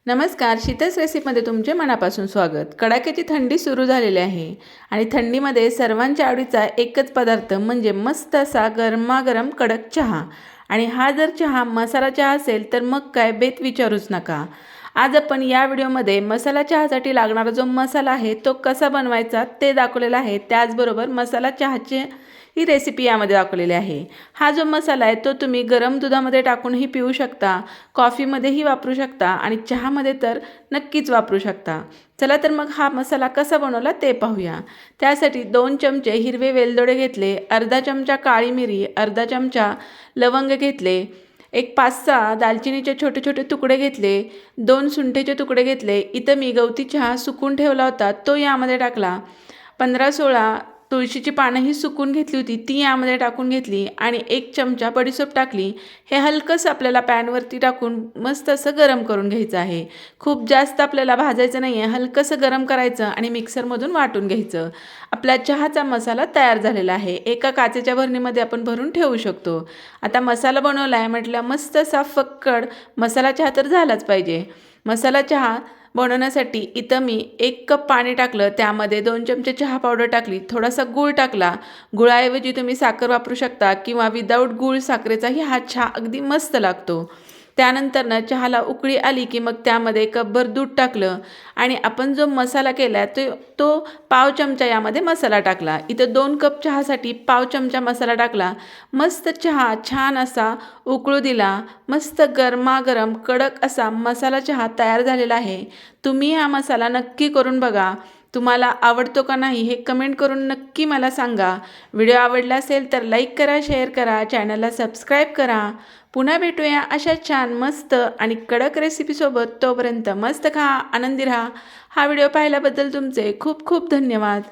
नमस्कार, शीतस रेसिपीमध्ये तुमचे मनापासून स्वागत। कडाक्याची थंडी सुरू झालेली आहे आणि थंडीमध्ये सर्वांच्या आवडीचा एकच पदार्थ म्हणजे मस्त असा गरमागरम कडक चहा। आणि हा जर चहा मसाला चहा असेल तर मग काय बेत विचारूच नका। आज आपण या व्हिडिओमध्ये मसाला चहासाठी लागणारा जो मसाला आहे तो कसा बनवायचा ते दाखवलेला आहे। त्याचबरोबर मसाला चहाची ही रेसिपी यामध्ये दाखवलेली आहे। हा जो मसाला आहे तो तुम्ही गरम दुधामध्ये टाकूनही पिऊ शकता, कॉफीमध्येही वापरू शकता आणि चहामध्ये तर नक्कीच वापरू शकता। चला तर मग हा मसाला कसा बनवला ते पाहूया। त्यासाठी 2 चमचे हिरवे वेलदोडे घेतले, अर्धा चमचा काळी मिरी, अर्धा चमचा लवंग घेतले, एक 5-6 दालचिनीचे छोटे छोटे तुकडे घेतले, 2 सुंठेचे तुकडे घेतले। इथं मी गवती चहा सुकून ठेवला होता तो यामध्ये टाकला। 15-16 तुळशीची पानंही सुकून घेतली होती ती यामध्ये टाकून घेतली आणि 1 चमचा बडीशेप टाकली। हे हलकंसं आपल्याला पॅनवरती टाकून मस्त असं गरम करून घ्यायचं आहे। खूप जास्त आपल्याला भाजायचं नाही आहे, हलकंसं गरम करायचं आणि मिक्सरमधून वाटून घ्यायचं। आपला चहाचा मसाला तयार झालेला आहे। एका काचेच्या भरणीमध्ये आपण भरून ठेवू शकतो। आता मसाला बनवला आहे म्हटलं मस्त असा फक्कड मसाला चहा तर झालाच पाहिजे। मसाला चहा बनवण्यासाठी इथं मी 1 कप पाणी टाकलं, त्यामध्ये 2 चमचे चहा पावडर टाकली, थोडासा गूळ टाकला। गुळाऐवजी तुम्ही साखर वापरू शकता किंवा विदाऊट गूळ साखरेचाही हा चहा अगदी मस्त लागतो। त्यानंतर चहाला उकळी आली की मग त्यामध्ये कपभर दूध टाकलं आणि आपण जो मसाला केला तो पाव चमचा यामध्ये मसाला टाकला। इथं 2 कप चहासाठी पाव चमचा मसाला टाकला। मस्त चहा छान असा उकळू दिला। मस्त गरमागरम कडक असा मसाला चहा तयार झालेला आहे। तुम्ही हा मसाला नक्की करून बघा। तुम्हाला आवडतो का नाही हे कमेंट करून नक्की मला सांगा। व्हिडिओ आवडला असेल तर लाईक करा, शेअर करा, चॅनलला सबस्क्राईब करा। पुन्हा भेटूया अशा छान मस्त आणि कडक रेसिपीसोबत। तोपर्यंत मस्त खा, आनंदी राहा। हा व्हिडिओ पाहिल्याबद्दल तुमचे खूप खूप धन्यवाद।